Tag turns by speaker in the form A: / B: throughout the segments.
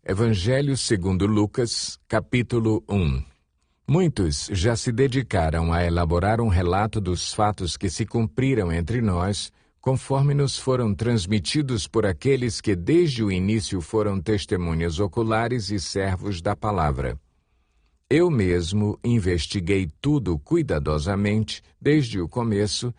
A: Evangelho segundo Lucas, capítulo 1. Muitos já se dedicaram a elaborar um relato dos fatos que se cumpriram entre nós, conforme nos foram transmitidos por aqueles que desde o início foram testemunhas oculares e servos da palavra. Eu mesmo investiguei tudo cuidadosamente, desde o começo,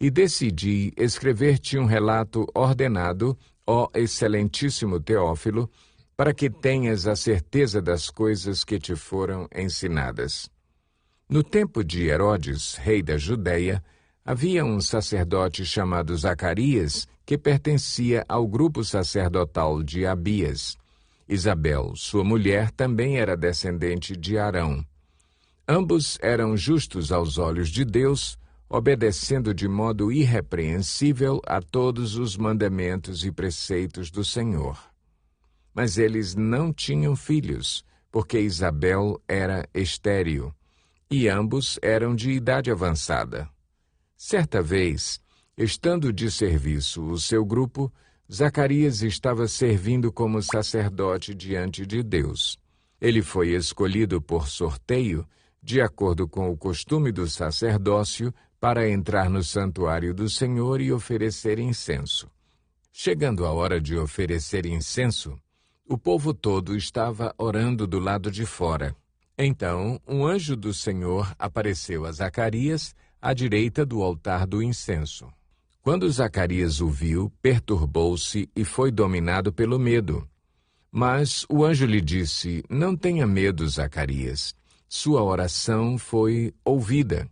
A: e decidi escrever-te um relato ordenado, ó excelentíssimo Teófilo, para que tenhas a certeza das coisas que te foram ensinadas. No tempo de Herodes, rei da Judéia, havia um sacerdote chamado Zacarias, que pertencia ao grupo sacerdotal de Abias. Isabel, sua mulher, também era descendente de Arão. Ambos eram justos aos olhos de Deus, obedecendo de modo irrepreensível a todos os mandamentos e preceitos do Senhor. Mas eles não tinham filhos, porque Isabel era estéril, e ambos eram de idade avançada. Certa vez, estando de serviço o seu grupo, Zacarias estava servindo como sacerdote diante de Deus. Ele foi escolhido por sorteio, de acordo com o costume do sacerdócio, para entrar no santuário do Senhor e oferecer incenso. Chegando a hora de oferecer incenso, o povo todo estava orando do lado de fora. Então, um anjo do Senhor apareceu a Zacarias, à direita do altar do incenso. Quando Zacarias o viu, perturbou-se e foi dominado pelo medo. Mas o anjo lhe disse: "Não tenha medo, Zacarias. Sua oração foi ouvida.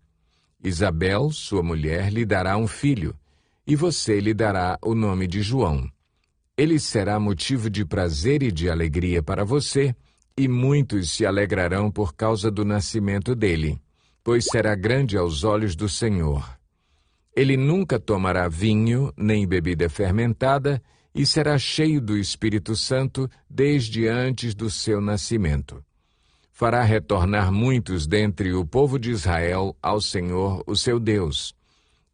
A: Isabel, sua mulher, lhe dará um filho, e você lhe dará o nome de João. Ele será motivo de prazer e de alegria para você, e muitos se alegrarão por causa do nascimento dele, pois será grande aos olhos do Senhor. Ele nunca tomará vinho, nem bebida fermentada, e será cheio do Espírito Santo desde antes do seu nascimento. Fará retornar muitos dentre o povo de Israel ao Senhor, o seu Deus,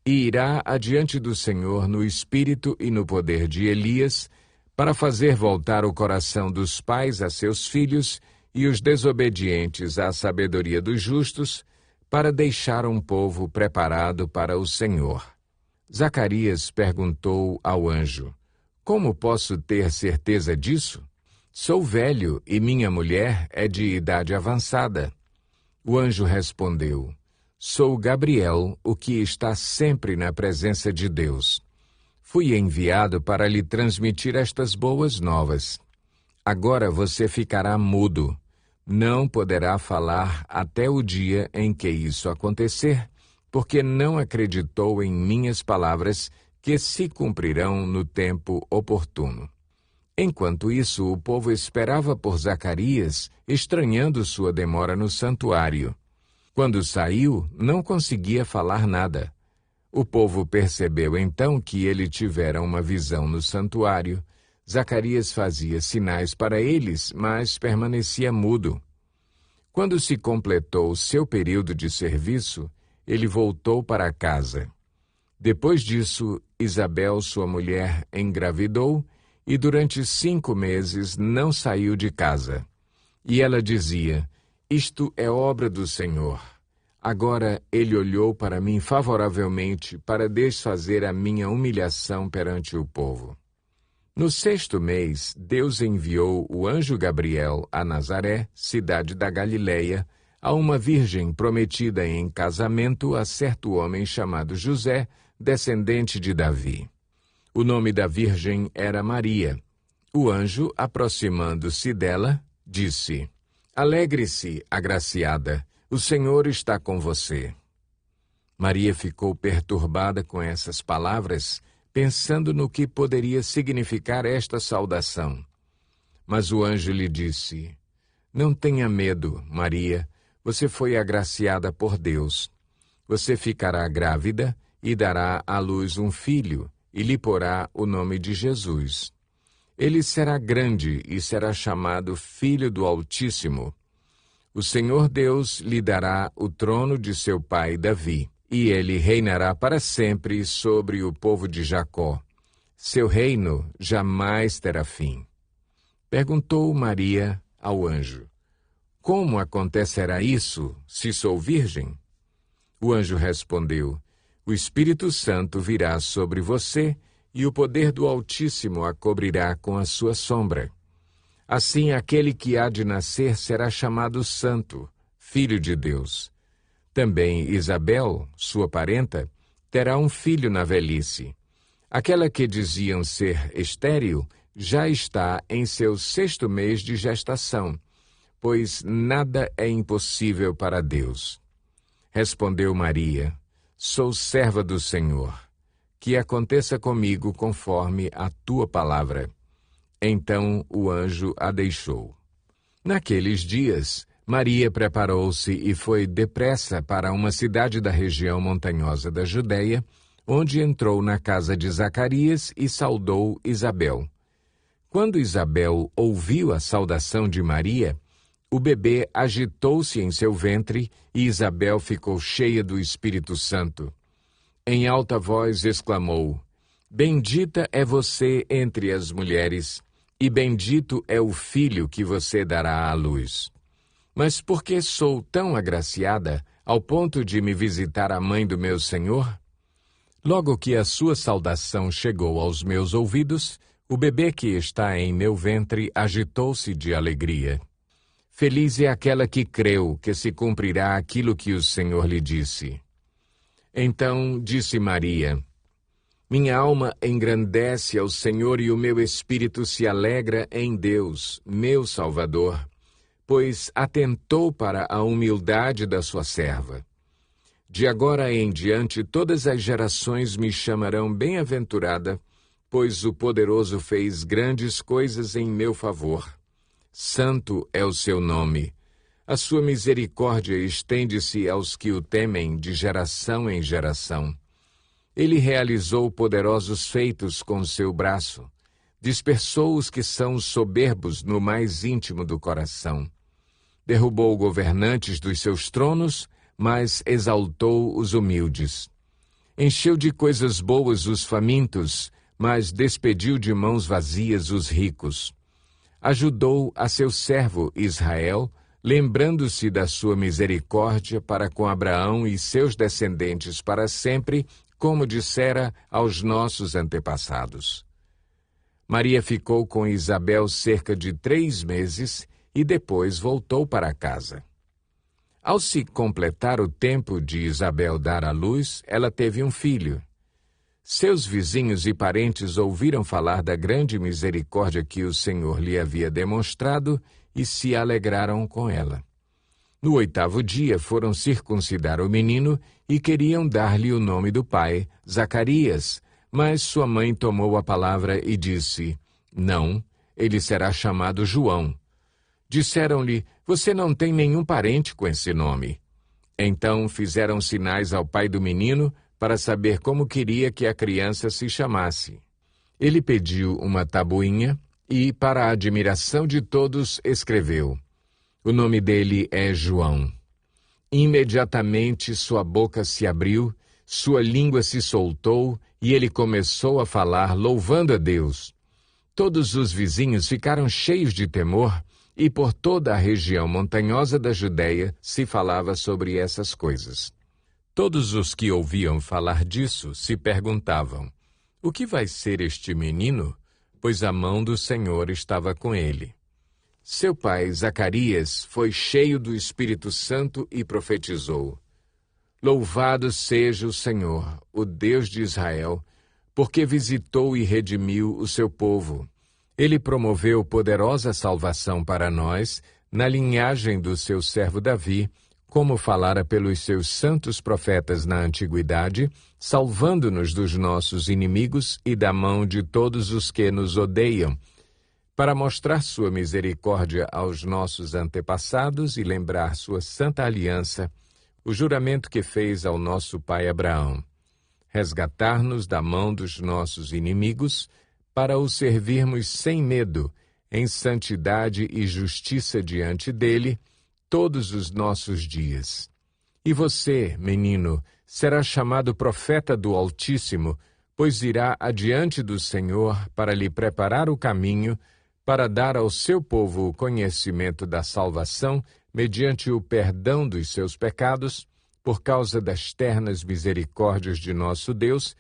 A: e irá adiante do Senhor no espírito e no poder de Elias, para fazer voltar o coração dos pais a seus filhos e os desobedientes à sabedoria dos justos, para deixar um povo preparado para o Senhor." Zacarias perguntou ao anjo: "Como posso ter certeza disso? Sou velho e minha mulher é de idade avançada." O anjo respondeu: "Sou Gabriel, o que está sempre na presença de Deus. Fui enviado para lhe transmitir estas boas novas. Agora você ficará mudo. Não poderá falar até o dia em que isso acontecer, porque não acreditou em minhas palavras, que se cumprirão no tempo oportuno." Enquanto isso, o povo esperava por Zacarias, estranhando sua demora no santuário. Quando saiu, não conseguia falar nada. O povo percebeu então que ele tivera uma visão no santuário. Zacarias fazia sinais para eles, mas permanecia mudo. Quando se completou seu período de serviço, ele voltou para casa. Depois disso, Isabel, sua mulher, engravidou e durante 5 meses não saiu de casa. E ela dizia: "Isto é obra do Senhor. Agora ele olhou para mim favoravelmente para desfazer a minha humilhação perante o povo." No 6º mês, Deus enviou o anjo Gabriel a Nazaré, cidade da Galileia, a uma virgem prometida em casamento a certo homem chamado José, descendente de Davi. O nome da virgem era Maria. O anjo, aproximando-se dela, disse: "Alegre-se, agraciada, o Senhor está com você." Maria ficou perturbada com essas palavras, pensando no que poderia significar esta saudação. Mas o anjo lhe disse: "Não tenha medo, Maria, você foi agraciada por Deus. Você ficará grávida e dará à luz um filho, e lhe porá o nome de Jesus. Ele será grande e será chamado Filho do Altíssimo. O Senhor Deus lhe dará o trono de seu pai Davi, e ele reinará para sempre sobre o povo de Jacó. Seu reino jamais terá fim." Perguntou Maria ao anjo: Como acontecerá isso, se sou virgem? O anjo respondeu: O Espírito Santo virá sobre você, e o poder do Altíssimo a cobrirá com a sua sombra. Assim, aquele que há de nascer será chamado Santo, Filho de Deus. Também Isabel, sua parenta, terá um filho na velhice. Aquela que diziam ser estéril já está em seu 6º mês de gestação, pois nada é impossível para Deus. Respondeu Maria: Sou serva do Senhor. Que aconteça comigo conforme a tua palavra. Então o anjo a deixou. Naqueles dias, Maria preparou-se e foi depressa para uma cidade da região montanhosa da Judéia, onde entrou na casa de Zacarias e saudou Isabel. Quando Isabel ouviu a saudação de Maria, o bebê agitou-se em seu ventre e Isabel ficou cheia do Espírito Santo. Em alta voz exclamou: Bendita é você entre as mulheres, e bendito é o filho que você dará à luz. Mas por que sou tão agraciada ao ponto de me visitar a mãe do meu Senhor? Logo que a sua saudação chegou aos meus ouvidos, o bebê que está em meu ventre agitou-se de alegria. Feliz é aquela que creu que se cumprirá aquilo que o Senhor lhe disse. Então disse Maria: Minha alma engrandece ao Senhor e o meu espírito se alegra em Deus, meu Salvador, pois atentou para a humildade da sua serva. De agora em diante todas as gerações me chamarão bem-aventurada, pois o Poderoso fez grandes coisas em meu favor. Santo é o seu nome. A sua misericórdia estende-se aos que o temem de geração em geração. Ele realizou poderosos feitos com seu braço. Dispersou os que são soberbos no mais íntimo do coração. Derrubou governantes dos seus tronos, mas exaltou os humildes. Encheu de coisas boas os famintos, mas despediu de mãos vazias os ricos. Ajudou a seu servo Israel, lembrando-se da sua misericórdia para com Abraão e seus descendentes para sempre, como dissera aos nossos antepassados. Maria ficou com Isabel cerca de 3 meses e depois voltou para casa. Ao se completar o tempo de Isabel dar à luz, ela teve um filho. Seus vizinhos e parentes ouviram falar da grande misericórdia que o Senhor lhe havia demonstrado e se alegraram com ela. No 8º dia foram circuncidar o menino e queriam dar-lhe o nome do pai, Zacarias, mas sua mãe tomou a palavra e disse: Não, ele será chamado João. Disseram-lhe: Você não tem nenhum parente com esse nome. Então fizeram sinais ao pai do menino para saber como queria que a criança se chamasse. Ele pediu uma tabuinha e, para a admiração de todos, escreveu: O nome dele é João. Imediatamente sua boca se abriu, sua língua se soltou e ele começou a falar, louvando a Deus. Todos os vizinhos ficaram cheios de temor e por toda a região montanhosa da Judéia se falava sobre essas coisas. Todos os que ouviam falar disso se perguntavam: O que vai ser este menino? Pois a mão do Senhor estava com ele. Seu pai, Zacarias, foi cheio do Espírito Santo e profetizou: Louvado seja o Senhor, o Deus de Israel, porque visitou e redimiu o seu povo. Ele promoveu poderosa salvação para nós, na linhagem do seu servo Davi, como falara pelos seus santos profetas na antiguidade, salvando-nos dos nossos inimigos e da mão de todos os que nos odeiam, para mostrar sua misericórdia aos nossos antepassados e lembrar sua santa aliança, o juramento que fez ao nosso pai Abraão, resgatar-nos da mão dos nossos inimigos, para o servirmos sem medo, em santidade e justiça diante dele, todos os nossos dias. E você, menino, será chamado profeta do Altíssimo, pois irá adiante do Senhor para lhe preparar o caminho, para dar ao seu povo o conhecimento da salvação mediante o perdão dos seus pecados, por causa das ternas misericórdias de nosso Deus,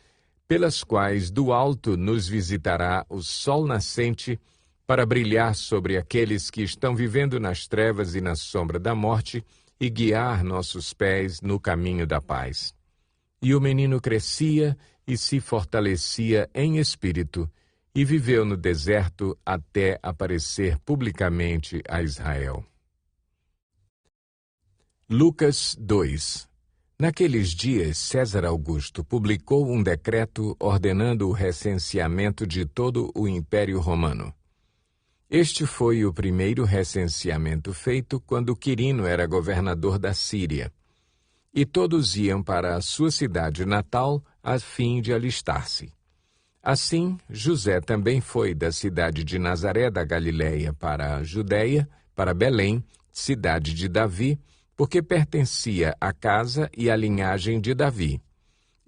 A: pelas quais do alto nos visitará o sol nascente, para brilhar sobre aqueles que estão vivendo nas trevas e na sombra da morte, e guiar nossos pés no caminho da paz. E o menino crescia e se fortalecia em espírito, e viveu no deserto até aparecer publicamente a Israel. Lucas 2. Naqueles dias, César Augusto publicou um decreto ordenando o recenseamento de todo o Império Romano. Este foi o primeiro recenseamento feito quando Quirino era governador da Síria. E todos iam para a sua cidade natal a fim de alistar-se. Assim, José também foi da cidade de Nazaré da Galileia para a Judéia, para Belém, cidade de Davi, porque pertencia à casa e à linhagem de Davi.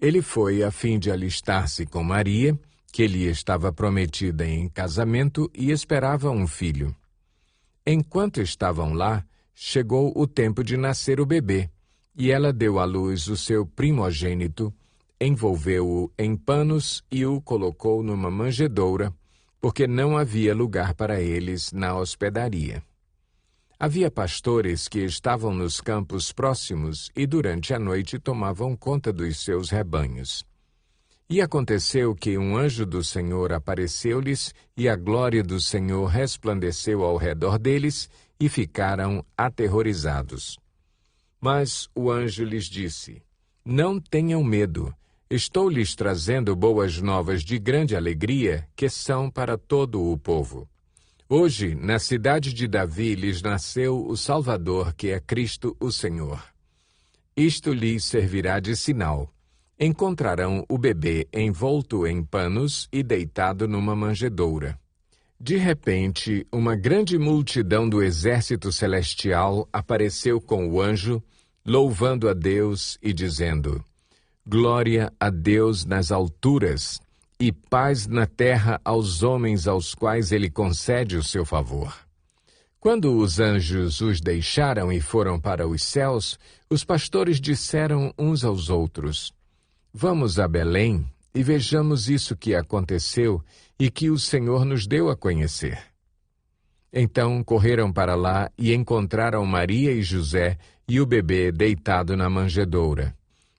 A: Ele foi a fim de alistar-se com Maria, que lhe estava prometida em casamento e esperava um filho. Enquanto estavam lá, chegou o tempo de nascer o bebê, e ela deu à luz o seu primogênito, envolveu-o em panos e o colocou numa manjedoura, porque não havia lugar para eles na hospedaria. Havia pastores que estavam nos campos próximos e durante a noite tomavam conta dos seus rebanhos. E aconteceu que um anjo do Senhor apareceu-lhes, e a glória do Senhor resplandeceu ao redor deles, e ficaram aterrorizados. Mas o anjo lhes disse: Não tenham medo, estou lhes trazendo boas novas de grande alegria, que são para todo o povo. Hoje, na cidade de Davi, lhes nasceu o Salvador, que é Cristo o Senhor. Isto lhes servirá de sinal. Encontrarão o bebê envolto em panos e deitado numa manjedoura. De repente, uma grande multidão do exército celestial apareceu com o anjo, louvando a Deus e dizendo: Glória a Deus nas alturas, e paz na terra aos homens aos quais ele concede o seu favor. Quando os anjos os deixaram e foram para os céus, os pastores disseram uns aos outros: Vamos a Belém e vejamos isso que aconteceu e que o Senhor nos deu a conhecer. Então correram para lá e encontraram Maria e José e o bebê deitado na manjedoura.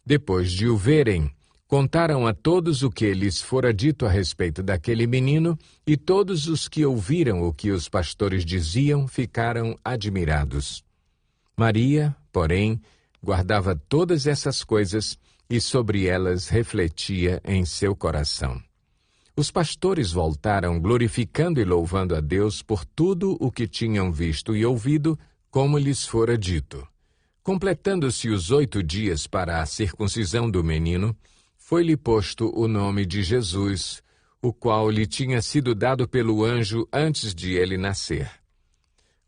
A: Depois de o verem, contaram a todos o que lhes fora dito a respeito daquele menino, e todos os que ouviram o que os pastores diziam ficaram admirados. Maria, porém, guardava todas essas coisas e sobre elas refletia em seu coração. Os pastores voltaram glorificando e louvando a Deus por tudo o que tinham visto e ouvido, como lhes fora dito. Completando-se os 8 dias para a circuncisão do menino, foi-lhe posto o nome de Jesus, o qual lhe tinha sido dado pelo anjo antes de ele nascer.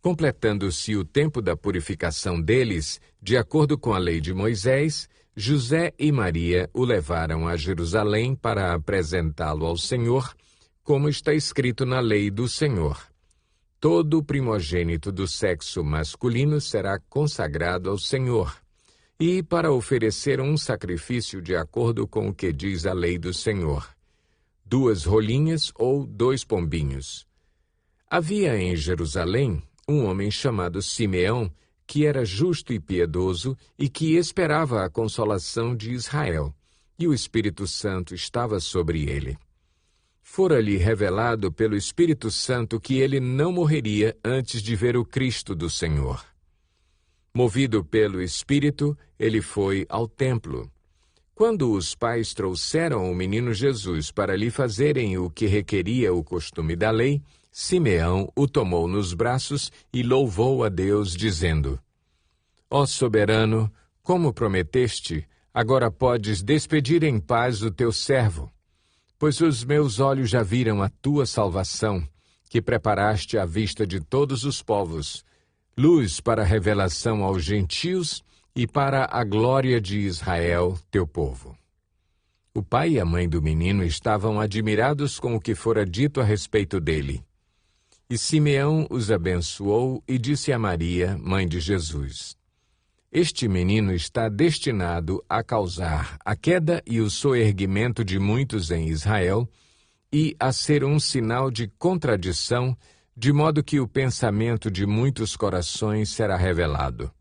A: Completando-se o tempo da purificação deles, de acordo com a lei de Moisés, José e Maria o levaram a Jerusalém para apresentá-lo ao Senhor, como está escrito na lei do Senhor. Todo primogênito do sexo masculino será consagrado ao Senhor, e para oferecer um sacrifício de acordo com o que diz a lei do Senhor: 2 rolinhas ou 2 pombinhos. Havia em Jerusalém um homem chamado Simeão, que era justo e piedoso e que esperava a consolação de Israel, e o Espírito Santo estava sobre ele. Fora-lhe revelado pelo Espírito Santo que ele não morreria antes de ver o Cristo do Senhor. Movido pelo Espírito, ele foi ao templo. Quando os pais trouxeram o menino Jesus para lhe fazerem o que requeria o costume da lei, Simeão o tomou nos braços e louvou a Deus, dizendo: Ó soberano, como prometeste, agora podes despedir em paz o teu servo, pois os meus olhos já viram a tua salvação, que preparaste à vista de todos os povos, luz para a revelação aos gentios e para a glória de Israel, teu povo. O pai e a mãe do menino estavam admirados com o que fora dito a respeito dele. E Simeão os abençoou e disse a Maria, mãe de Jesus: Este menino está destinado a causar a queda e o soerguimento de muitos em Israel e a ser um sinal de contradição, de modo que o pensamento de muitos corações será revelado.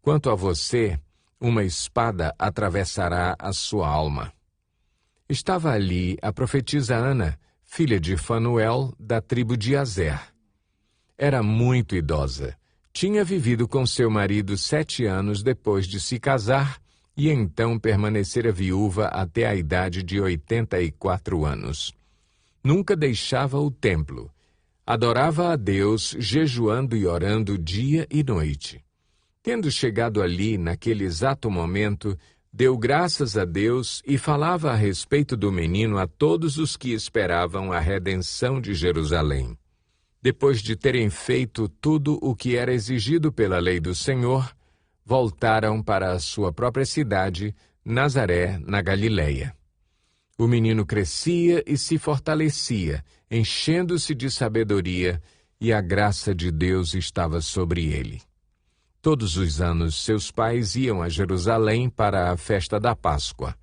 A: Quanto a você, uma espada atravessará a sua alma. Estava ali a profetisa Ana, filha de Fanuel, da tribo de Azer. Era muito idosa. Tinha vivido com seu marido 7 anos depois de se casar e então permanecera viúva até a idade de 84 anos. Nunca deixava o templo. Adorava a Deus, jejuando e orando dia e noite. Tendo chegado ali, naquele exato momento, deu graças a Deus e falava a respeito do menino a todos os que esperavam a redenção de Jerusalém. Depois de terem feito tudo o que era exigido pela lei do Senhor, voltaram para a sua própria cidade, Nazaré, na Galileia. O menino crescia e se fortalecia, enchendo-se de sabedoria, e a graça de Deus estava sobre ele. Todos os anos, seus pais iam a Jerusalém para a festa da Páscoa.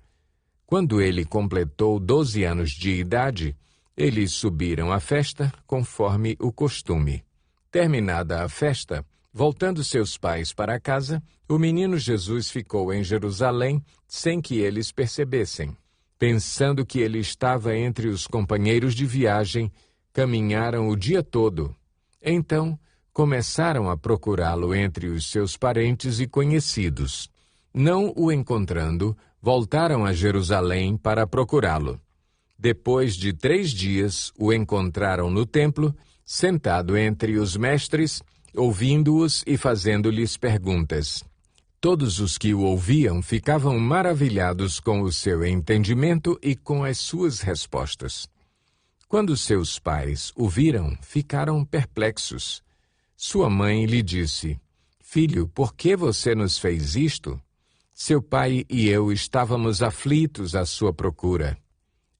A: Quando ele completou 12 anos de idade, eles subiram à festa conforme o costume. Terminada a festa, voltando seus pais para casa, o menino Jesus ficou em Jerusalém sem que eles percebessem. Pensando que ele estava entre os companheiros de viagem, caminharam o dia todo. Então, começaram a procurá-lo entre os seus parentes e conhecidos. Não o encontrando, voltaram a Jerusalém para procurá-lo. Depois de 3 dias, o encontraram no templo, sentado entre os mestres, ouvindo-os e fazendo-lhes perguntas. Todos os que o ouviam ficavam maravilhados com o seu entendimento e com as suas respostas. Quando seus pais o viram, ficaram perplexos. Sua mãe lhe disse: Filho, por que você nos fez isto? Seu pai e eu estávamos aflitos à sua procura.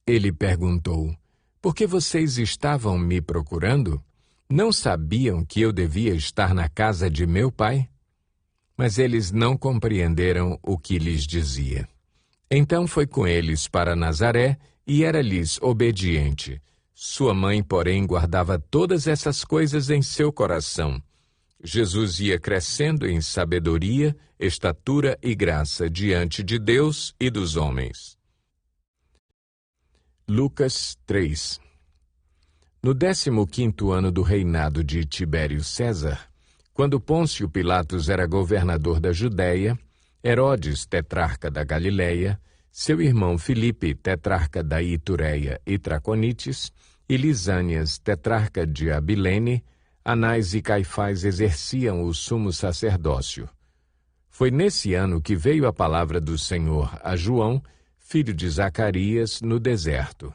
A: Ele perguntou: Por que vocês estavam me procurando? Não sabiam que eu devia estar na casa de meu pai? Mas eles não compreenderam o que lhes dizia. Então foi com eles para Nazaré e era-lhes obediente. Sua mãe, porém, guardava todas essas coisas em seu coração. Jesus ia crescendo em sabedoria, estatura e graça diante de Deus e dos homens. Lucas 3. No 15º ano do reinado de Tibério César, quando Pôncio Pilatos era governador da Judéia, Herodes, tetrarca da Galileia, seu irmão Filipe, tetrarca da Itureia e Traconites, e Lisânias, tetrarca de Abilene, Anás e Caifás exerciam o sumo sacerdócio. Foi nesse ano que veio a palavra do Senhor a João, filho de Zacarias, no deserto.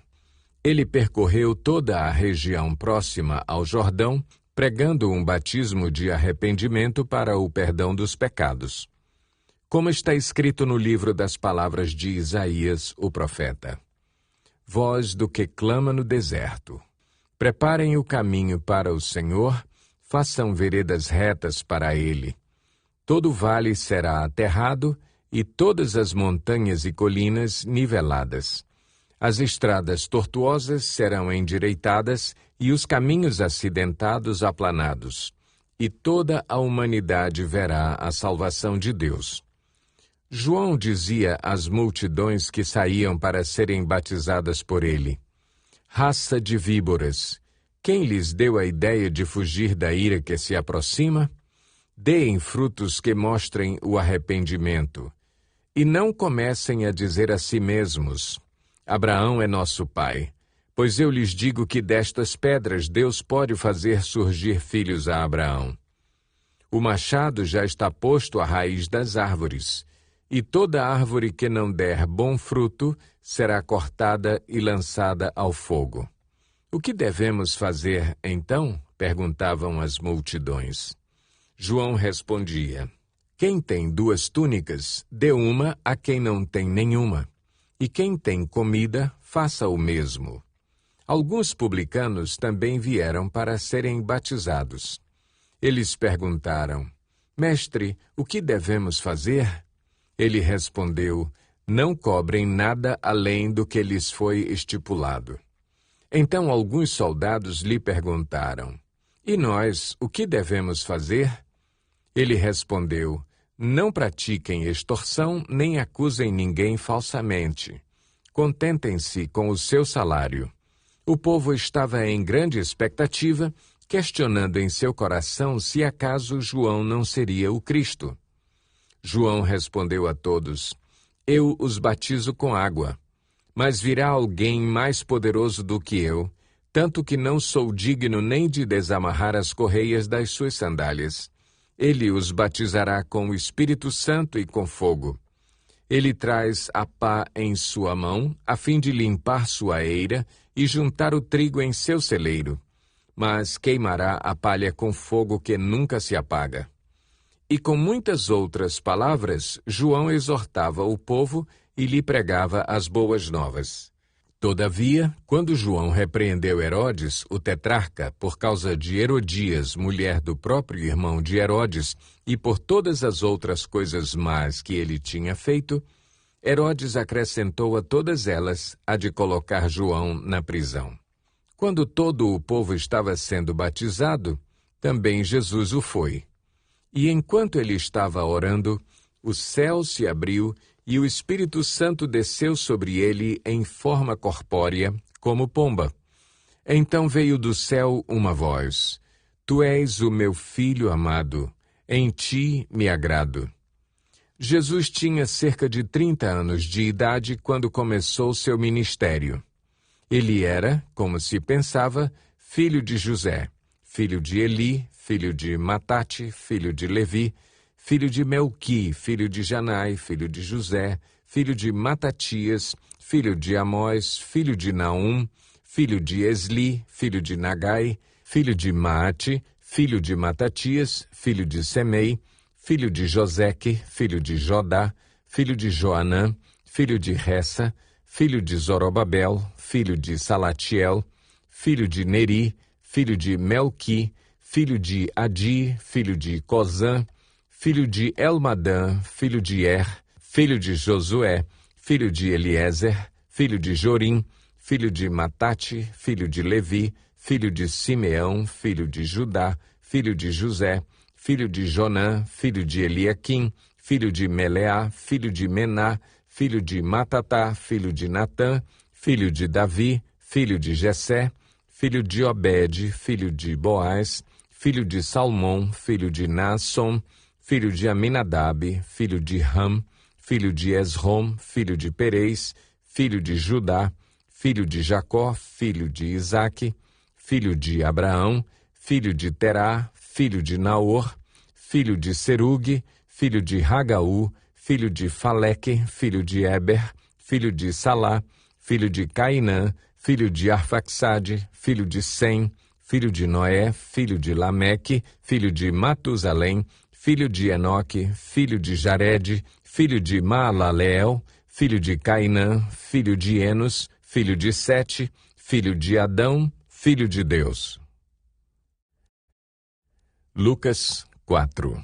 A: Ele percorreu toda a região próxima ao Jordão, pregando um batismo de arrependimento para o perdão dos pecados. Como está escrito no livro das palavras de Isaías, o profeta: Voz do que clama no deserto. Preparem o caminho para o Senhor, façam veredas retas para ele. Todo vale será aterrado e todas as montanhas e colinas niveladas. As estradas tortuosas serão endireitadas e os caminhos acidentados aplanados. E toda a humanidade verá a salvação de Deus. João dizia às multidões que saíam para serem batizadas por ele: Raça de víboras, quem lhes deu a ideia de fugir da ira que se aproxima? Deem frutos que mostrem o arrependimento. E não comecem a dizer a si mesmos: Abraão é nosso pai. Pois eu lhes digo que destas pedras Deus pode fazer surgir filhos a Abraão. O machado já está posto à raiz das árvores, e toda árvore que não der bom fruto será cortada e lançada ao fogo. O que devemos fazer, então? Perguntavam as multidões. João respondia: Quem tem 2 túnicas, dê uma a quem não tem nenhuma. E quem tem comida, faça o mesmo. Alguns publicanos também vieram para serem batizados. Eles perguntaram: Mestre, o que devemos fazer? Ele respondeu: Não cobrem nada além do que lhes foi estipulado. Então alguns soldados lhe perguntaram: E nós, o que devemos fazer? Ele respondeu: Não pratiquem extorsão nem acusem ninguém falsamente. Contentem-se com o seu salário. O povo estava em grande expectativa, questionando em seu coração se acaso João não seria o Cristo. João respondeu a todos: Eu os batizo com água, mas virá alguém mais poderoso do que eu, tanto que não sou digno nem de desamarrar as correias das suas sandálias. Ele os batizará com o Espírito Santo e com fogo. Ele traz a pá em sua mão, a fim de limpar sua eira e juntar o trigo em seu celeiro, mas queimará a palha com fogo que nunca se apaga. E com muitas outras palavras, João exortava o povo e lhe pregava as boas novas. Todavia, quando João repreendeu Herodes, o tetrarca, por causa de Herodias, mulher do próprio irmão de Herodes, e por todas as outras coisas más que ele tinha feito, Herodes acrescentou a todas elas a de colocar João na prisão. Quando todo o povo estava sendo batizado, também Jesus o foi. E enquanto ele estava orando, o céu se abriu e o Espírito Santo desceu sobre ele em forma corpórea, como pomba. Então veio do céu uma voz: Tu és o meu filho amado, em ti me agrado. Jesus tinha cerca de 30 anos de idade quando começou seu ministério. Ele era, como se pensava, filho de José, filho de Eli, filho de Matate, filho de Levi, filho de Melqui, filho de Janai, filho de José, filho de Matatias, filho de Amós, filho de Naum, filho de Esli, filho de Nagai, filho de Maate, filho de Matatias, filho de Semei, filho de Joseque, filho de Jodá, filho de Joanã, filho de Ressa, filho de Zorobabel, filho de Salatiel, filho de Neri, filho de Melqui, filho de Adi, filho de Cozã, filho de Elmadã, filho de filho de Josué, filho de Eliezer, filho de Jorim, filho de Matate, filho de Levi, filho de Simeão, filho de Judá, filho de José, filho de Jonã, filho de Eliaquim, filho de Meleá, filho de Mená, filho de Matatá, filho de Natã, filho de Davi, filho de Jessé, filho de Obed, filho de Boaz, filho de Salmão, filho de Naasson, filho de Aminadab, filho de Ram, filho de Esrom, filho de Perez, filho de Judá, filho de Jacó, filho de Isaque, filho de Abraão, filho de Terá, filho de Naor, filho de Serugue, filho de Ragaú, filho de Faleque, filho de Eber, filho de Salá, filho de Cainã, filho de Arfaxade, filho de Sem, filho de Noé, filho de Lameque, filho de Matusalém, filho de Enoque, filho de Jared, filho de Maalaleel, filho de Cainã, filho de Enos, filho de Sete, filho de Adão, filho de Deus. Lucas 4.